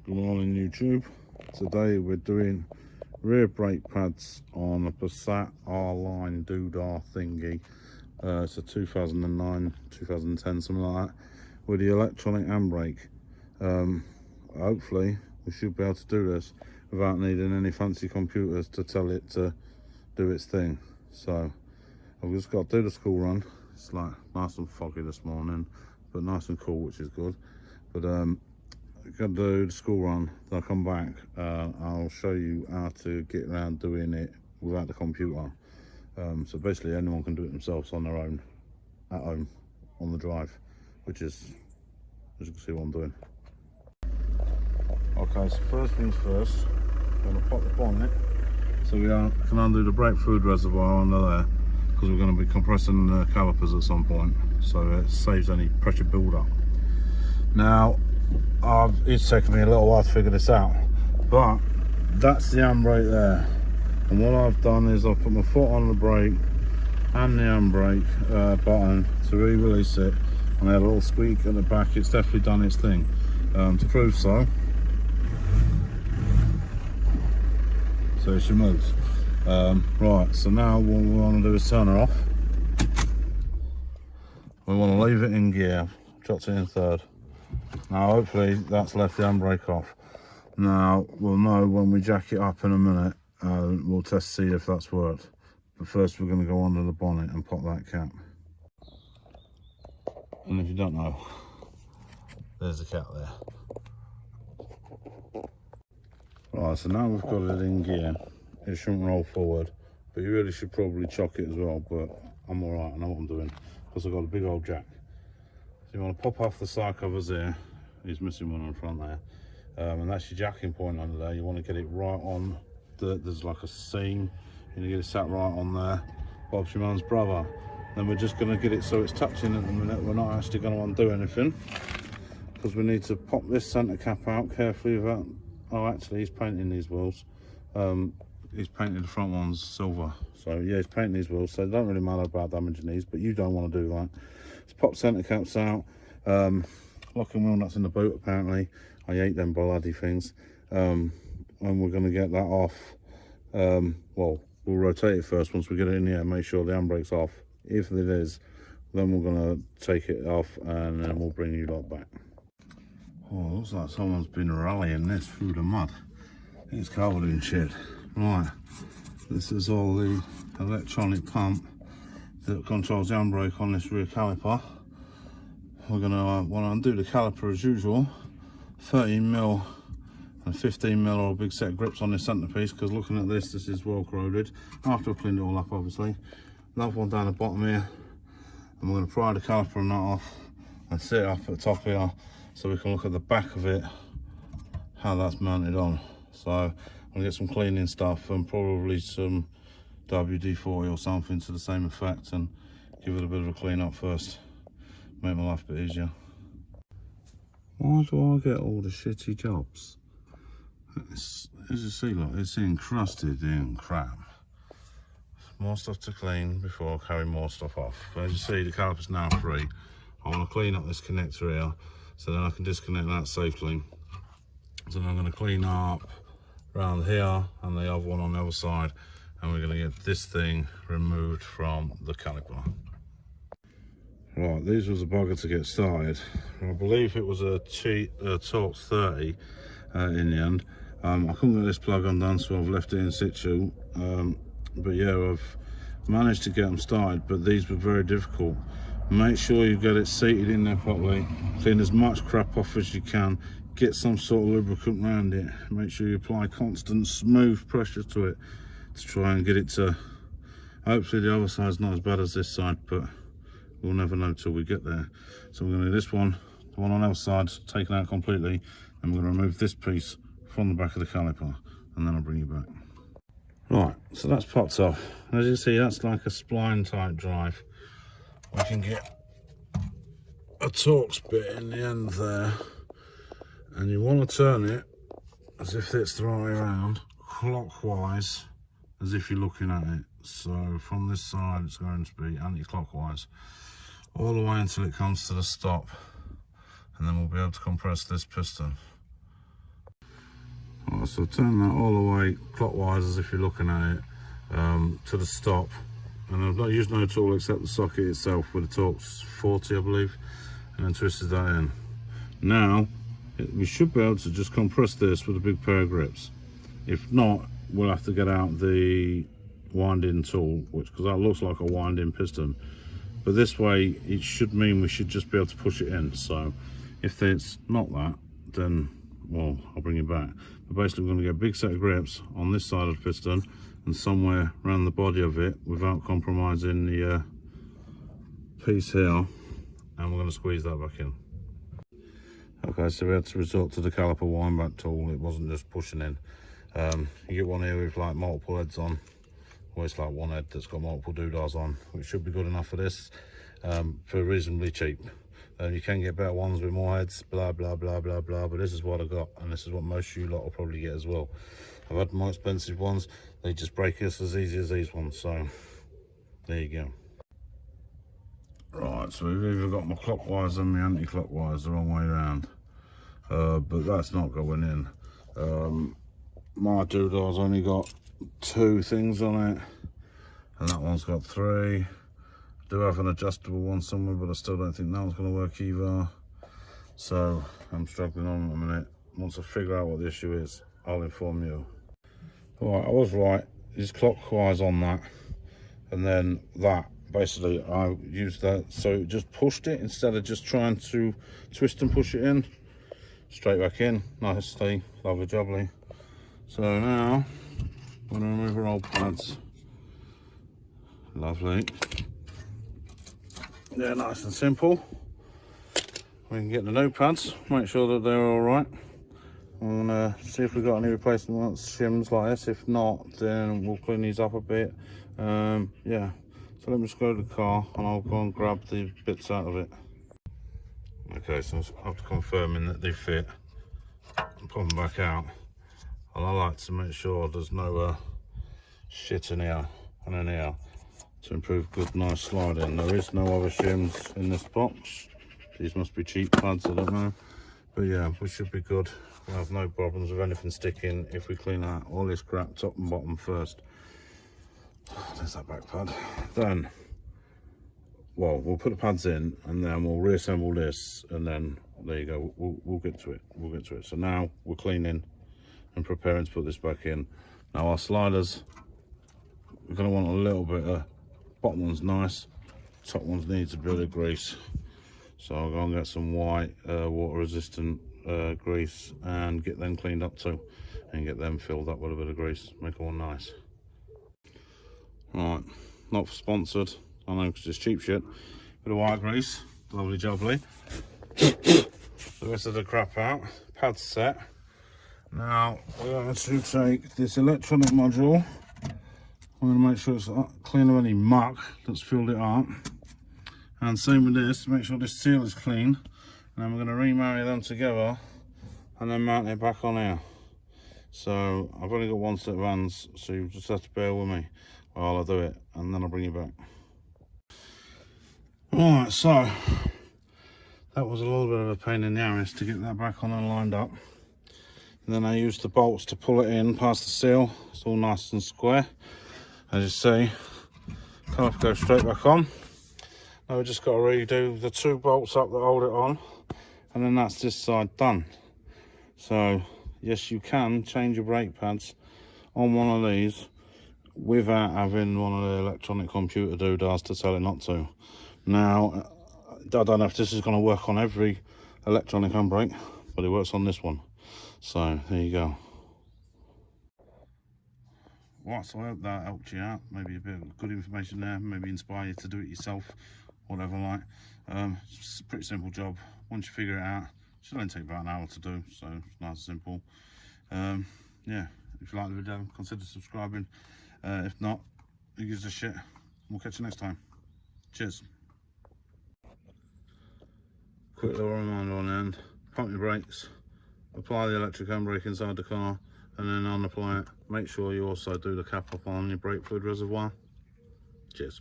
Good morning YouTube. Today we're doing rear brake pads on a Passat R-Line doodah thingy. It's a 2009, 2010, something like that, with the electronic handbrake. Hopefully we should be able to do this without needing any fancy computers to tell it to do its thing. So I've just got to do the school run. It's like nice and foggy this morning, but nice and cool, which is good. But I've got to do the school run, then I'll come back. I'll show you how to get around doing it without the computer. So basically anyone can do it themselves on their own, at home, on the drive, which is, as you can see what I'm doing. Okay, so first things first, I'm going to pop the bonnet so we can undo the brake fluid reservoir under there, because we're going to be compressing the calipers at some point, so it saves any pressure build-up. Now, it's taken me a little while to figure this out, but that's the handbrake there. And what I've done is I've put my foot on the brake and the handbrake button to re-release it, and I had a little squeak at the back. It's definitely done its thing. To prove so, it should move. Right, so now what we want to do is turn her off. We want to leave it in gear, dropped it in third. Now hopefully that's left the handbrake off. Now we'll know when we jack it up in a minute. We'll test to see if that's worked. But first we're going to go under the bonnet and pop that cap. And if you don't know, there's the cap there. Right, so now we've got it in gear. It shouldn't roll forward, but you really should probably chock it as well, but I'm alright, I know what I'm doing, because I've got a big old jack. So you want to pop off the side covers here. He's missing one on the front there. And that's your jacking point under there. You want to get it right on, there's like a seam. You want to get it sat right on there. Bob's your man's brother. Then we're just going to get it so it's touching at the minute. We're not actually going to undo anything, because we need to pop this centre cap out carefully without, oh actually he's painting these wheels. He's painted the front ones silver. So yeah, he's painting these wheels, so it don't really matter about damaging these, but you don't want to do that. Let's pop centre caps out. Locking wheel nuts in the boot apparently. I hate them bloody things. And we're going to get that off. Well, we'll rotate it first once we get it in the air, make sure the handbrake's off. If it is, then we're going to take it off and then we'll bring you lot back. Oh, looks like someone's been rallying this through the mud. It's covered in shit. Right, this is all the electronic pump that controls the handbrake on this rear caliper. We're going to want to undo the caliper as usual. 13mm and 15mm or a big set of grips on this centerpiece, because looking at this is well corroded. After I've cleaned it all up obviously. Another one down the bottom here, and we're going to pry the caliper and that off and sit it up at the top here so we can look at the back of it, how that's mounted on. So I'm going to get some cleaning stuff and probably some WD-40 or something to the same effect, and give it a bit of a clean up first. Make my life a bit easier. Why do I get all the shitty jobs? As you see, look, it's encrusted in crap. More stuff to clean before I carry more stuff off. But as you see, the caliper's now free. I want to clean up this connector here, so then I can disconnect that safely. So then I'm going to clean up around here and the other one on the other side, and we're going to get this thing removed from the caliper. Right, these was a bugger to get started. I believe it was a Torx 30 in the end. I couldn't get this plug undone, so I've left it in situ. But yeah, I've managed to get them started, but these were very difficult. Make sure you get it seated in there properly. Clean as much crap off as you can. Get some sort of lubricant around it. Make sure you apply constant, smooth pressure to it to try and get it to. Hopefully the other side's not as bad as this side, but we'll never know till we get there. So we're going to do this one, the one on the other side, taken out completely, and we're going to remove this piece from the back of the caliper, and then I'll bring you back. Right, so that's popped off. As you can see, that's like a spline type drive. We can get a Torx bit in the end there, and you want to turn it as if it's the right way around, clockwise, as if you're looking at it. So from this side it's going to be anti-clockwise all the way until it comes to the stop, and then we'll be able to compress this piston. Right, so turn that all the way clockwise as if you're looking at it, to the stop. And I've not used no tool except the socket itself with the Torx 40, I believe, and then twisted that in. Now we should be able to just compress this with a big pair of grips. If not, we'll have to get out the winding tool, because that looks like a winding piston, but this way it should mean we should just be able to push it in. So if it's not that, then well, I'll bring it back. But basically we're going to get a big set of grips on this side of the piston and somewhere around the body of it without compromising the piece here, and we're going to squeeze that back in. Okay, so we had to resort to the Caliper wind back tool. It wasn't just pushing in. You get one here with like multiple heads on, or it's like one head that's got multiple doodahs on, which should be good enough for this, for reasonably cheap. You can get better ones with more heads, blah blah blah blah blah, but this is what I got, and this is what most of you lot will probably get as well. I've had more expensive ones, they just break us as easy as these ones, so there you go. Right, so we've either got my clockwise and my anti-clockwise the wrong way around, but that's not going in. My doodah's only got 2 things on it, and that one's got 3. I do have an adjustable one somewhere, but I still don't think that one's going to work either. So I'm struggling on a minute. Once I figure out what the issue is, I'll inform you. Alright, I was right. It's clockwise on that, and then that. Basically, I used that, so it just pushed it instead of just trying to twist and push it in. Straight back in, nicely, lovely jubbly. So now, I'm going to remove our old pads. Lovely. Yeah, nice and simple. We can get the new pads, make sure that they're alright. I'm going to see if we've got any replacement shims like this. If not, then we'll clean these up a bit. Yeah. So let me just go to the car and I'll go and grab the bits out of it. Okay, so after confirming that they fit and put them back out, and I like to make sure there's no shit in here and in here to improve good nice sliding. There is no other shims in this box. These must be cheap pads, I don't know. But yeah, we should be good. We'll have no problems with anything sticking if we clean out all this crap top and bottom first. There's that back pad. Then, well, we'll put the pads in and then we'll reassemble this, and then there you go. We'll get to it. We'll get to it. So now we're cleaning and preparing to put this back in. Now our sliders, we're going to want a little bit of, bottom one's nice, top ones needs a bit of grease. So I'll go and get some white water resistant grease and get them cleaned up too, and get them filled up with a bit of grease, make it all nice. Right, not sponsored, I know, because it's cheap shit. Bit of white grease, lovely jubbly. The rest of the crap out, pad set. Now we're going to take this electronic module. I'm going to make sure it's clean of any muck that's filled it up. And same with this, make sure this seal is clean. And then we're going to remarry them together and then mount it back on here. So I've only got one set of hands, so you just have to bear with me while I do it, and then I'll bring you back. Alright, so that was a little bit of a pain in the arse to get that back on and lined up. And then I used the bolts to pull it in past the seal. It's all nice and square, as you see. Kind of go straight back on. Now we just got to redo the 2 bolts up that hold it on, and then that's this side done. So yes, you can change your brake pads on one of these without having one of the electronic computer doodahs to tell it not to. Now, I don't know if this is going to work on every electronic handbrake, but it works on this one. So there you go. Right, so I hope that helped you out. Maybe a bit of good information there, maybe inspire you to do it yourself, whatever like. It's a pretty simple job. Once you figure it out, it should only take about an hour to do, so it's nice and simple. Yeah, if you like the video, consider subscribing. If not, who gives a shit? We'll catch you next time. Cheers. Quick little reminder on the end, pump your brakes, apply the electric handbrake inside the car, and then unapply it. Make sure you also do the cap off on your brake fluid reservoir. Cheers.